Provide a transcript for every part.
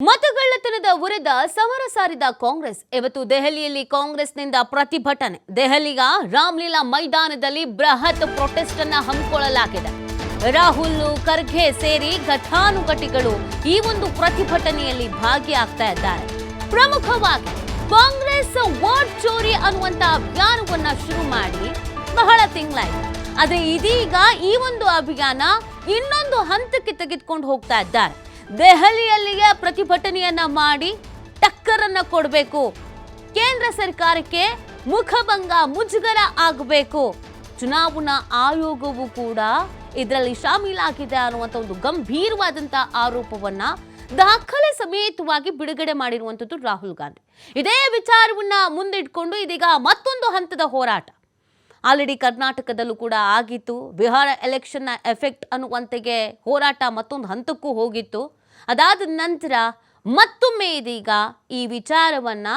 ಮತಗಳ್ಳತನದ ವಿರುದ್ಧ ಸಮರ ಸಾರಿದ ಕಾಂಗ್ರೆಸ್ ಇವತ್ತು ದೆಹಲಿಯಲ್ಲಿ ಕಾಂಗ್ರೆಸ್ನಿಂದ ಪ್ರತಿಭಟನೆ. ದೆಹಲಿಯ ರಾಮಲೀಲಾ ಮೈದಾನದಲ್ಲಿ ಬೃಹತ್ ಪ್ರೊಟೆಸ್ಟ್ ಅನ್ನು ಹಮ್ಮಿಕೊಳ್ಳಲಾಗಿದೆ. ರಾಹುಲ್ ಖರ್ಗೆ ಸೇರಿ ಘಟಾನುಘಟಿಗಳು ಈ ಒಂದು ಪ್ರತಿಭಟನೆಯಲ್ಲಿ ಭಾಗಿಯಾಗ್ತಾ ಇದ್ದಾರೆ. ಪ್ರಮುಖವಾಗಿ ಕಾಂಗ್ರೆಸ್ ವೋಟ್ ಚೋರಿ ಅನ್ನುವಂತ ಅಭಿಯಾನವನ್ನ ಶುರು ಮಾಡಿ ಬಹಳ ತಿಂಗಳಾಯಿತು. ಆದ್ರೆ ಇದೀಗ ಈ ಒಂದು ಅಭಿಯಾನ ಇನ್ನೊಂದು ಹಂತಕ್ಕೆ ತೆಗೆದುಕೊಂಡು ಹೋಗ್ತಾ ಇದ್ದಾರೆ. ದೆಹಲಿಯಲ್ಲಿಯೇ ಪ್ರತಿಭಟನೆಯನ್ನ ಮಾಡಿ ಟಕ್ಕರನ್ನ ಕೊಡಬೇಕು, ಕೇಂದ್ರ ಸರ್ಕಾರಕ್ಕೆ ಮುಖಭಂಗ ಮುಜುಗರ ಆಗಬೇಕು, ಚುನಾವಣಾ ಆಯೋಗವು ಕೂಡ ಇದರಲ್ಲಿ ಶಾಮೀಲಾಗಿದೆ ಅನ್ನುವಂಥ ಒಂದು ಗಂಭೀರವಾದಂಥ ಆರೋಪವನ್ನ ದಾಖಲೆ ಸಮೇತವಾಗಿ ಬಿಡುಗಡೆ ಮಾಡಿರುವಂಥದ್ದು ರಾಹುಲ್ ಗಾಂಧಿ. ಇದೇ ವಿಚಾರವನ್ನ ಮುಂದಿಟ್ಕೊಂಡು ಇದೀಗ ಮತ್ತೊಂದು ಹಂತದ ಹೋರಾಟ ಆಲ್ರೆಡಿ ಕರ್ನಾಟಕದಲ್ಲೂ ಕೂಡ ಆಗಿತ್ತು. ಬಿಹಾರ ಎಲೆಕ್ಷನ್ನ ಎಫೆಕ್ಟ್ ಅನ್ನುವಂತೆಗೆ ಹೋರಾಟ ಮತ್ತೊಂದು ಹಂತಕ್ಕೂ ಹೋಗಿತ್ತು. ಅದಾದ ನಂತರ ಮತ್ತೊಮ್ಮೆ ಇದೀಗ ಈ ವಿಚಾರವನ್ನ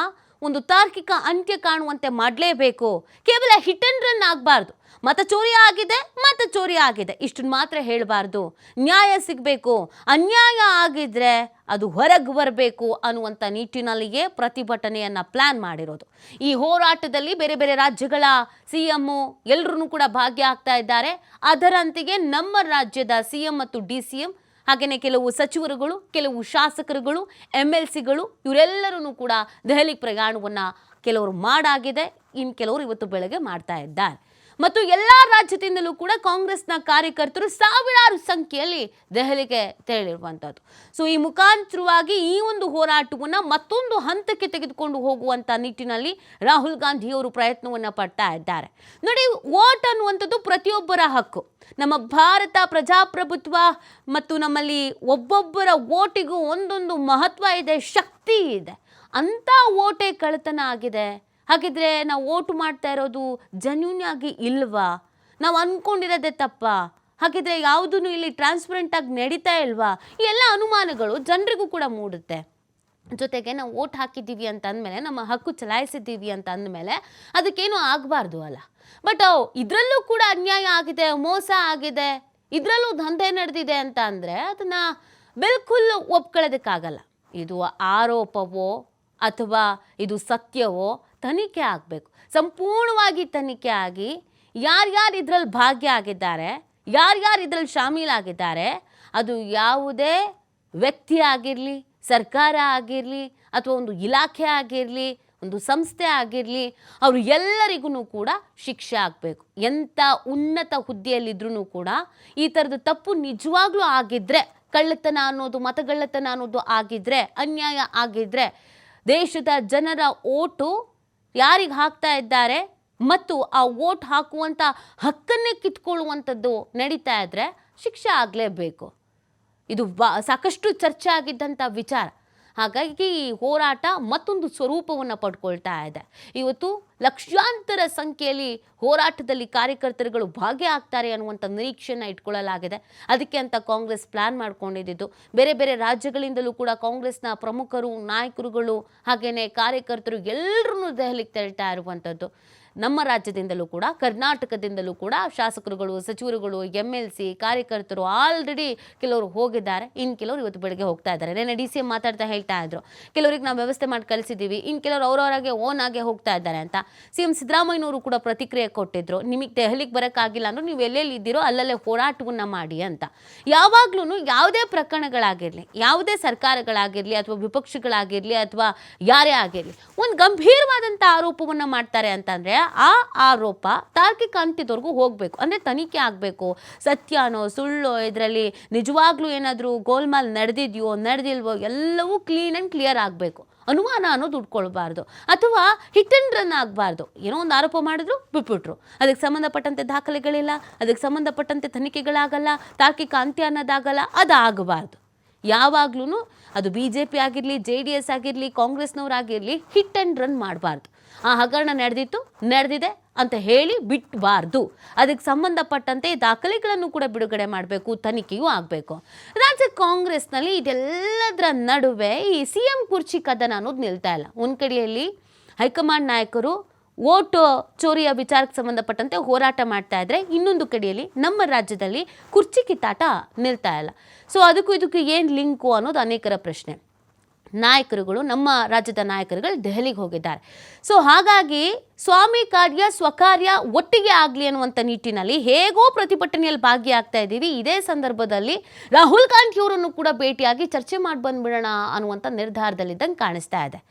ಒಂದು ತಾರ್ಕಿಕ ಅಂತ್ಯ ಕಾಣುವಂತೆ ಮಾಡಲೇಬೇಕು. ಕೇವಲ ಹಿಟ್ ಅಂಡ್ ರನ್ ಆಗಬಾರ್ದು. ಮತ ಚೋರಿ ಆಗಿದೆ ಇಷ್ಟನ್ನು ಮಾತ್ರ ಹೇಳಬಾರ್ದು. ನ್ಯಾಯ ಸಿಗಬೇಕು, ಅನ್ಯಾಯ ಆಗಿದ್ರೆ ಅದು ಹೊರಗೆ ಬರಬೇಕು ಅನ್ನುವಂಥ ನಿಟ್ಟಿನಲ್ಲಿಯೇ ಪ್ರತಿಭಟನೆಯನ್ನು ಪ್ಲಾನ್ ಮಾಡಿರೋದು. ಈ ಹೋರಾಟದಲ್ಲಿ ಬೇರೆ ಬೇರೆ ರಾಜ್ಯಗಳ CM ಎಲ್ಲರೂ ಕೂಡ ಭಾಗಿಯಾಗ್ತಾ ಇದ್ದಾರೆ. ಅದರಂತೆಯೇ ನಮ್ಮ ರಾಜ್ಯದ CM ಮತ್ತು DCM ಹಾಗೆಯೇ ಕೆಲವು ಸಚಿವರುಗಳು, ಕೆಲವು ಶಾಸಕರುಗಳು, MLCಗಳು ಇವರೆಲ್ಲರೂ ಕೂಡ ದೆಹಲಿ ಪ್ರಯಾಣವನ್ನು ಕೆಲವರು ಮಾಡಾಗಿದೆ, ಇನ್ನು ಕೆಲವರು ಇವತ್ತು ಬೆಳಗ್ಗೆ ಮಾಡ್ತಾ ಇದ್ದಾರೆ. ಮತ್ತು ಎಲ್ಲ ರಾಜ್ಯದಿಂದಲೂ ಕೂಡ ಕಾಂಗ್ರೆಸ್ನ ಕಾರ್ಯಕರ್ತರು ಸಾವಿರಾರು ಸಂಖ್ಯೆಯಲ್ಲಿ ದೆಹಲಿಗೆ ತೆರಳಿರುವಂಥದ್ದು. ಸೊ ಈ ಮುಖಾಂತರವಾಗಿ ಈ ಒಂದು ಹೋರಾಟವನ್ನು ಮತ್ತೊಂದು ಹಂತಕ್ಕೆ ತೆಗೆದುಕೊಂಡು ಹೋಗುವಂಥ ನಿಟ್ಟಿನಲ್ಲಿ ರಾಹುಲ್ ಗಾಂಧಿಯವರು ಪ್ರಯತ್ನವನ್ನು ಪಡ್ತಾ ಇದ್ದಾರೆ. ನೋಡಿ, ವೋಟ್ ಅನ್ನುವಂಥದ್ದು ಪ್ರತಿಯೊಬ್ಬರ ಹಕ್ಕು. ನಮ್ಮ ಭಾರತ ಪ್ರಜಾಪ್ರಭುತ್ವ ಮತ್ತು ನಮ್ಮಲ್ಲಿ ಒಬ್ಬೊಬ್ಬರ ವೋಟಿಗೂ ಒಂದೊಂದು ಮಹತ್ವ ಇದೆ, ಶಕ್ತಿ ಇದೆ. ಅಂಥ ವೋಟೇ ಕಳ್ಳತನ ಆಗಿದೆ. ಹಾಗಿದ್ರೆ ನಾವು ವೋಟ್ ಮಾಡ್ತಾ ಇರೋದು ಜೆನ್ಯೂನ್ ಆಗಿ ಇಲ್ವಾ? ನಾವು ಅಂದ್ಕೊಂಡಿರೋದೇ ತಪ್ಪಾ? ಹಾಗಿದ್ರೆ ಯಾವುದೂ ಇಲ್ಲಿ ಟ್ರಾನ್ಸ್ಪರೆಂಟ್ ಆಗಿ ನಡೀತಾ ಇಲ್ವಾ? ಈ ಎಲ್ಲ ಅನುಮಾನಗಳು ಜನರಿಗೂ ಕೂಡ ಮೂಡುತ್ತೆ. ಜೊತೆಗೆ ನಾವು ವೋಟ್ ಹಾಕಿದ್ದೀವಿ ಅಂತ ಅಂದಮೇಲೆ, ನಮ್ಮ ಹಕ್ಕು ಚಲಾಯಿಸಿದ್ದೀವಿ ಅಂತ ಅಂದಮೇಲೆ ಅದಕ್ಕೇನು ಆಗಬಾರ್ದು ಅಲ್ಲ. ಬಟ್ ಇದರಲ್ಲೂ ಕೂಡ ಅನ್ಯಾಯ ಆಗಿದೆ, ಮೋಸ ಆಗಿದೆ, ಇದರಲ್ಲೂ ದಂಧೆ ನಡೆದಿದೆ ಅಂತ ಅಂದರೆ ಅದನ್ನು ಬಿಲ್ಕುಲ್ ಒಪ್ಕೊಳ್ಳೋದಕ್ಕಾಗಲ್ಲ. ಇದು ಆರೋಪವೋ ಅಥವಾ ಇದು ಸತ್ಯವೋ ತನಿಖೆ ಆಗಬೇಕು. ಸಂಪೂರ್ಣವಾಗಿ ತನಿಖೆ ಆಗಿ ಯಾರ್ಯಾರು ಇದರಲ್ಲಿ ಭಾಗಿಯಾಗಿದ್ದಾರೆ, ಯಾರ್ಯಾರು ಇದರಲ್ಲಿ ಶಾಮೀಲಾಗಿದ್ದಾರೆ, ಅದು ಯಾವುದೇ ವ್ಯಕ್ತಿ ಆಗಿರಲಿ, ಸರ್ಕಾರ ಆಗಿರಲಿ, ಅಥವಾ ಒಂದು ಇಲಾಖೆ ಆಗಿರಲಿ, ಒಂದು ಸಂಸ್ಥೆ ಆಗಿರಲಿ, ಅವರು ಎಲ್ಲರಿಗೂ ಕೂಡ ಶಿಕ್ಷೆ ಆಗಬೇಕು. ಎಂಥ ಉನ್ನತ ಹುದ್ದೆಯಲ್ಲಿದ್ರೂ ಕೂಡ ಈ ಥರದ ತಪ್ಪು ನಿಜವಾಗ್ಲೂ ಆಗಿದ್ದರೆ, ಕಳ್ಳತನ ಅನ್ನೋದು, ಮತಗಳ್ಳತನ ಅನ್ನೋದು ಆಗಿದ್ದರೆ, ಅನ್ಯಾಯ ಆಗಿದ್ದರೆ, ದೇಶದ ಜನರ ಓಟು ಯಾರಿಗೆ ಹಾಕ್ತಾ ಇದ್ದಾರೆ ಮತ್ತು ಆ ವೋಟ್ ಹಾಕುವಂಥ ಹಕ್ಕನ್ನೇ ಕಿತ್ಕೊಳ್ಳುವಂಥದ್ದು ನಡೀತಾ ಇದ್ದರೆ ಶಿಕ್ಷೆ ಆಗಲೇಬೇಕು. ಇದು ಸಾಕಷ್ಟು ಚರ್ಚೆ ಆಗಿದ್ದಂಥ ವಿಚಾರ. ಹಾಗಾಗಿ ಈ ಹೋರಾಟ ಮತ್ತೊಂದು ಸ್ವರೂಪವನ್ನು ಪಡ್ಕೊಳ್ತಾ ಇದೆ. ಇವತ್ತು ಲಕ್ಷಾಂತರ ಸಂಖ್ಯೆಯಲ್ಲಿ ಹೋರಾಟದಲ್ಲಿ ಕಾರ್ಯಕರ್ತರುಗಳು ಭಾಗಿಯಾಗ್ತಾರೆ ಅನ್ನುವಂಥ ನಿರೀಕ್ಷೆಯನ್ನು ಇಟ್ಕೊಳ್ಳಲಾಗಿದೆ. ಅದಕ್ಕೆ ಅಂತ ಕಾಂಗ್ರೆಸ್ ಪ್ಲಾನ್ ಮಾಡ್ಕೊಂಡಿದ್ದು. ಬೇರೆ ಬೇರೆ ರಾಜ್ಯಗಳಿಂದಲೂ ಕೂಡ ಕಾಂಗ್ರೆಸ್ನ ಪ್ರಮುಖರು, ನಾಯಕರುಗಳು ಹಾಗೆಯೇ ಕಾರ್ಯಕರ್ತರು ಎಲ್ಲರೂ ದೆಹಲಿಗೆ ತೆರಳ್ತಾ ಇರುವಂಥದ್ದು. ನಮ್ಮ ರಾಜ್ಯದಿಂದಲೂ ಕೂಡ, ಕರ್ನಾಟಕದಿಂದಲೂ ಕೂಡ ಶಾಸಕರುಗಳು, ಸಚಿವರುಗಳು, MLC ಕಾರ್ಯಕರ್ತರು ಆಲ್ರೆಡಿ ಕೆಲವರು ಹೋಗಿದ್ದಾರೆ. ಇನ್ನು ಕೆಲವರು ಇವತ್ತು ಬೆಳಗ್ಗೆ ಹೋಗ್ತಾ ಇದ್ದಾರೆ. ನೆನ್ನೆ DCM ಮಾತಾಡ್ತಾ ಹೇಳ್ತಾ ಇದ್ರು, ಕೆಲವರಿಗೆ ನಾವು ವ್ಯವಸ್ಥೆ ಮಾಡಿ ಕಳಿಸಿದ್ದೀವಿ, ಇನ್ನು ಕೆಲವರು ಅವರವರಾಗೆ ಓನ್ ಆಗಿ ಹೋಗ್ತಾ ಇದ್ದಾರೆ ಅಂತ. CM ಸಿದ್ದರಾಮಯ್ಯನವರು ಕೂಡ ಪ್ರತಿಕ್ರಿಯೆ ಕೊಟ್ಟಿದ್ರು, ನಿಮಗೆ ದೆಹಲಿಗೆ ಬರೋಕ್ಕಾಗಿಲ್ಲ ಅಂದ್ರೆ ನೀವು ಎಲ್ಲೆಲ್ಲಿ ಇದ್ದೀರೋ ಅಲ್ಲಲ್ಲೇ ಹೋರಾಟವನ್ನು ಮಾಡಿ ಅಂತ. ಯಾವಾಗ್ಲೂ ಯಾವುದೇ ಪ್ರಕರಣಗಳಾಗಿರಲಿ, ಯಾವುದೇ ಸರ್ಕಾರಗಳಾಗಿರಲಿ ಅಥವಾ ವಿಪಕ್ಷಗಳಾಗಿರಲಿ ಅಥವಾ ಯಾರೇ ಆಗಿರಲಿ, ಒಂದು ಗಂಭೀರವಾದಂಥ ಆರೋಪವನ್ನು ಮಾಡ್ತಾರೆ ಅಂತಂದರೆ ಆ ಆರೋಪ ತಾರ್ಕಿಕ ಅಂತ್ಯದವರೆಗೂ ಹೋಗಬೇಕು. ಅಂದರೆ ತನಿಖೆ ಆಗಬೇಕು. ಸತ್ಯನೋ ಸುಳ್ಳೋ, ಇದರಲ್ಲಿ ನಿಜವಾಗ್ಲೂ ಏನಾದರೂ ಗೋಲ್ಮಾಲ್ ನಡೆದಿದೆಯೋ ನಡೆದಿಲ್ವೋ ಎಲ್ಲವೂ ಕ್ಲೀನ್ ಆ್ಯಂಡ್ ಕ್ಲಿಯರ್ ಆಗಬೇಕು. ಅನುಮಾನ ಅನ್ನೋದು ಉಟ್ಕೊಳ್ಬಾರ್ದು ಅಥವಾ ಹಿಟ್ ಅಂಡ್ ರನ್ ಆಗಬಾರ್ದು. ಏನೋ ಒಂದು ಆರೋಪ ಮಾಡಿದ್ರು ಬಿಟ್ಬಿಟ್ರು, ಅದಕ್ಕೆ ಸಂಬಂಧಪಟ್ಟಂತೆ ದಾಖಲೆಗಳಿಲ್ಲ, ಅದಕ್ಕೆ ಸಂಬಂಧಪಟ್ಟಂತೆ ತನಿಖೆಗಳಾಗಲ್ಲ, ತಾರ್ಕಿಕ ಅಂತ್ಯ ಅನ್ನೋದಾಗಲ್ಲ, ಅದಾಗಬಾರ್ದು. ಯಾವಾಗ್ಲೂ ಅದು BJP ಆಗಿರಲಿ, JDS ಆಗಿರಲಿ, ಕಾಂಗ್ರೆಸ್ನವರಾಗಿರಲಿ ಹಿಟ್ ಆ್ಯಂಡ್ ರನ್ ಮಾಡಬಾರ್ದು. ಆ ಹಗರಣ ನಡೆದಿದೆ ಅಂತ ಹೇಳಿ ಬಿಟ್ಟಬಾರ್ದು. ಅದಕ್ಕೆ ಸಂಬಂಧಪಟ್ಟಂತೆ ದಾಖಲೆಗಳನ್ನು ಕೂಡ ಬಿಡುಗಡೆ ಮಾಡಬೇಕು, ತನಿಖೆಯೂ ಆಗಬೇಕು. ರಾಜ್ಯ ಕಾಂಗ್ರೆಸ್ನಲ್ಲಿ ಇದೆಲ್ಲದರ ನಡುವೆ ಈ CM ಕುರ್ಚಿ ಕದನ ಅನ್ನೋದು ನಿಲ್ತಾ ಇಲ್ಲ. ಒಂದು ಕಡೆಯಲ್ಲಿ ಹೈಕಮಾಂಡ್ ನಾಯಕರು ವೋಟ್ ಚೋರಿಯ ವಿಚಾರಕ್ಕೆ ಸಂಬಂಧಪಟ್ಟಂತೆ ಹೋರಾಟ ಮಾಡ್ತಾ ಇದ್ರೆ, ಇನ್ನೊಂದು ಕಡೆಯಲ್ಲಿ ನಮ್ಮ ರಾಜ್ಯದಲ್ಲಿ ಕುರ್ಚಿ ಕಿತ್ತಾಟ ನಿಲ್ತಾ ಇಲ್ಲ. ಸೊ ಅದಕ್ಕೂ ಇದಕ್ಕೂ ಏನು ಲಿಂಕು ಅನ್ನೋದು ಅನೇಕರ ಪ್ರಶ್ನೆ. ನಾಯಕರುಗಳು, ನಮ್ಮ ರಾಜ್ಯದ ನಾಯಕರುಗಳು ದೆಹಲಿಗೆ ಹೋಗಿದ್ದಾರೆ. ಸೊ ಹಾಗಾಗಿ ಸ್ವಾಮಿ ಕಾರ್ಯ ಸ್ವಕಾರ್ಯ ಒಟ್ಟಿಗೆ ಆಗಲಿ ಅನ್ನುವಂಥ ನಿಟ್ಟಿನಲ್ಲಿ ಹೇಗೋ ಪ್ರತಿಭಟನೆಯಲ್ಲಿ ಭಾಗಿಯಾಗ್ತಾ ಇದ್ದೀವಿ. ಇದೇ ಸಂದರ್ಭದಲ್ಲಿ ರಾಹುಲ್ ಗಾಂಧಿಯವರನ್ನು ಕೂಡ ಭೇಟಿಯಾಗಿ ಚರ್ಚೆ ಮಾಡಿ ಬಂದ್ಬಿಡೋಣ ಅನ್ನುವಂಥ ನಿರ್ಧಾರದಲ್ಲಿದ್ದಂಗೆ ಕಾಣಿಸ್ತಾ ಇದೆ.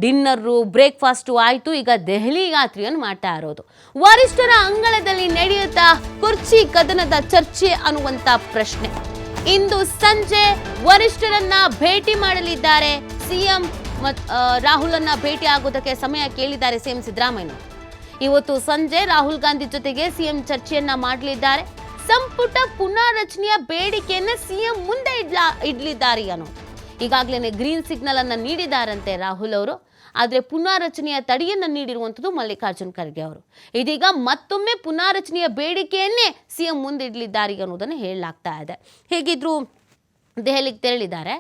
ಡಿನ್ನರು ಬ್ರೇಕ್ಫಾಸ್ಟು ಆಯಿತು, ಈಗ ದೆಹಲಿ ಯಾತ್ರೆಯನ್ನು ಮಾಡ್ತಾ ಇರೋದು. ವರಿಷ್ಠರ ಅಂಗಳದಲ್ಲಿ ನಡೆಯುತ್ತಾ ಕುರ್ಚಿ ಕದನದ ಚರ್ಚೆ ಅನ್ನುವಂಥ ಪ್ರಶ್ನೆ. ಇಂದು ಸಂಜೆ ವರಿಷ್ಠರನ್ನ ಭೇಟಿ ಮಾಡಲಿದ್ದಾರೆ ಸಿಎಂ. ರಾಹುಲನ್ನ ಭೇಟಿ ಆಗೋದಕ್ಕೆ ಸಮಯ ಕೇಳಿದ್ದಾರೆ ಸಿಎಂ ಸಿದ್ದರಾಮಯ್ಯ. ಇವತ್ತು ಸಂಜೆ ರಾಹುಲ್ ಗಾಂಧಿ ಜೊತೆಗೆ ಸಿಎಂ ಚರ್ಚೆಯನ್ನ ಮಾಡಲಿದ್ದಾರೆ. ಸಂಪುಟ ಪುನಾರಚನೆಯ ಬೇಡಿಕೆಯನ್ನ ಸಿಎಂ ಮುಂದೆ ಇಡ್ಲಿದ್ದಾರೆ ಅನ್ನೋದು. ಈಗಾಗಲೇ ಗ್ರೀನ್ ಸಿಗ್ನಲ್ ಅನ್ನ ನೀಡಿದಾರಂತೆ ರಾಹುಲ್ ಅವರು. ಆದರೆ ಪುನಾರಚನೆಯ ತಡೆಯನ್ನು ನೀಡಿರುವಂಥದ್ದು ಮಲ್ಲಿಕಾರ್ಜುನ್ ಖರ್ಗೆ ಅವರು. ಇದೀಗ ಮತ್ತೊಮ್ಮೆ ಪುನಾರಚನೆಯ ಬೇಡಿಕೆಯನ್ನೇ ಸಿಎಂ ಮುಂದಿಡಲಿದ್ದಾರೆ ಅನ್ನೋದನ್ನು ಹೇಳಲಾಗ್ತಾ ಇದೆ. ಹೇಗಿದ್ರು ದೆಹಲಿಗೆ ತೆರಳಿದ್ದಾರೆ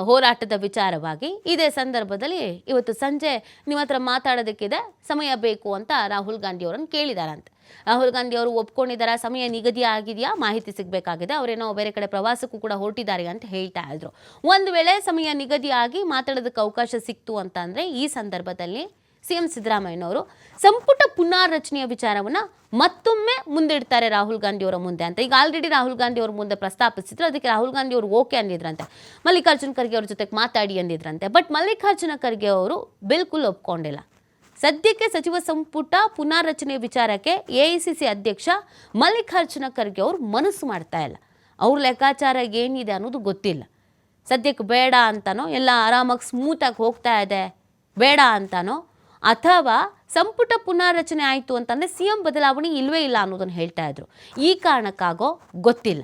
ಹೋರಾಟದ ವಿಚಾರವಾಗಿ. ಇದೇ ಸಂದರ್ಭದಲ್ಲಿ ಇವತ್ತು ಸಂಜೆ ನಿಮ್ಮ ಹತ್ರ ಮಾತಾಡೋದಕ್ಕಿದೆ, ಸಮಯ ಬೇಕು ಅಂತ ರಾಹುಲ್ ಗಾಂಧಿ ಅವರನ್ನು ಕೇಳಿದಾರಂತೆ. ರಾಹುಲ್ ಗಾಂಧಿ ಅವರು ಒಪ್ಕೊಂಡಿದ್ದಾರೆ, ಸಮಯ ನಿಗದಿ ಆಗಿದೆಯಾ, ಮಾಹಿತಿ ಸಿಗಬೇಕಾಗಿದೆ, ಅವರೇನೋ ಬೇರೆ ಕಡೆ ಪ್ರವಾಸಕ್ಕೂ ಕೂಡ ಹೊರಟಿದ್ದಾರೆ ಅಂತ ಹೇಳ್ತಾ ಇದ್ರು. ಒಂದು ವೇಳೆ ಸಮಯ ನಿಗದಿಯಾಗಿ ಮಾತಾಡೋದಕ್ಕೆ ಅವಕಾಶ ಸಿಕ್ತು ಅಂತಂದರೆ ಈ ಸಂದರ್ಭದಲ್ಲಿ ಸಿಎಂ ಸಿದ್ದರಾಮಯ್ಯನವರು ಸಂಪುಟ ಪುನಾರಚನೆಯ ವಿಚಾರವನ್ನು ಮತ್ತೊಮ್ಮೆ ಮುಂದಿಡ್ತಾರೆ ರಾಹುಲ್ ಗಾಂಧಿ ಅವರ ಮುಂದೆ ಅಂತ. ಈಗ ಆಲ್ರೆಡಿ ರಾಹುಲ್ ಗಾಂಧಿ ಅವರ ಮುಂದೆ ಪ್ರಸ್ತಾಪಿಸಿದ್ರು. ಅದಕ್ಕೆ ರಾಹುಲ್ ಗಾಂಧಿ ಅವರು ಓಕೆ ಅಂದಿದ್ರಂತೆ, ಮಲ್ಲಿಕಾರ್ಜುನ್ ಖರ್ಗೆ ಅವ್ರ ಜೊತೆಗೆ ಮಾತಾಡಿ ಅಂದಿದ್ರಂತೆ. ಬಟ್ ಮಲ್ಲಿಕಾರ್ಜುನ ಖರ್ಗೆ ಅವರು ಬಿಲ್ಕುಲ್ ಒಪ್ಕೊಂಡಿಲ್ಲ. ಸದ್ಯಕ್ಕೆ ಸಚಿವ ಸಂಪುಟ ಪುನಾರಚನೆ ವಿಚಾರಕ್ಕೆ ಎಐಸಿಸಿ ಅಧ್ಯಕ್ಷ ಮಲ್ಲಿಕಾರ್ಜುನ ಖರ್ಗೆ ಅವರು ಮನಸ್ಸು ಮಾಡ್ತಾ ಇಲ್ಲ. ಅವ್ರ ಲೆಕ್ಕಾಚಾರ ಏನಿದೆ ಅನ್ನೋದು ಗೊತ್ತಿಲ್ಲ. ಸದ್ಯಕ್ಕೆ ಬೇಡ ಅಂತಾನೋ, ಎಲ್ಲ ಆರಾಮಾಗಿ ಸ್ಮೂತಾಗಿ ಹೋಗ್ತಾ ಇದೆ ಬೇಡ ಅಂತಾನೋ, ಅಥವಾ ಸಂಪುಟ ಪುನಾರಚನೆ ಆಯಿತು ಅಂತಂದರೆ ಸಿಎಂ ಬದಲಾವಣೆ ಇಲ್ಲವೇ ಇಲ್ಲ ಅನ್ನೋದನ್ನು ಹೇಳ್ತಾ ಇದ್ರು. ಈ ಕಾರಣಕ್ಕಾಗೋ ಗೊತ್ತಿಲ್ಲ.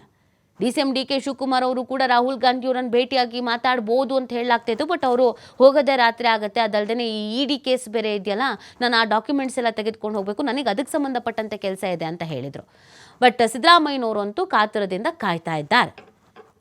ಡಿ.ಸಿ.ಎಂ ಡಿ.ಕೆ ಶಿವಕುಮಾರ್ ಅವರು ಕೂಡ ರಾಹುಲ್ ಗಾಂಧಿ ಅವರನ್ನು ಭೇಟಿಯಾಗಿ ಮಾತಾಡ್ಬೋದು ಅಂತ ಹೇಳಲಾಗ್ತಾಯಿತ್ತು. ಬಟ್ ಅವರು ಹೋಗೋದೇ ರಾತ್ರಿ ಆಗುತ್ತೆ, ಅದಲ್ಲದೆ ಈ ಇಡಿ ಕೇಸ್ ಬೇರೆ ಇದೆಯಲ್ಲ, ನಾನು ಆ ಡಾಕ್ಯುಮೆಂಟ್ಸ್ ಎಲ್ಲ ತೆಗೆದುಕೊಂಡು ಹೋಗಬೇಕು, ನನಗೆ ಅದಕ್ಕೆ ಸಂಬಂಧಪಟ್ಟಂತೆ ಕೆಲಸ ಇದೆ ಅಂತ ಹೇಳಿದರು. ಬಟ್ ಸಿದ್ದರಾಮಯ್ಯನವರು ಅಂತೂ ಕಾತುರದಿಂದ ಕಾಯ್ತಾ ಇದ್ದಾರೆ.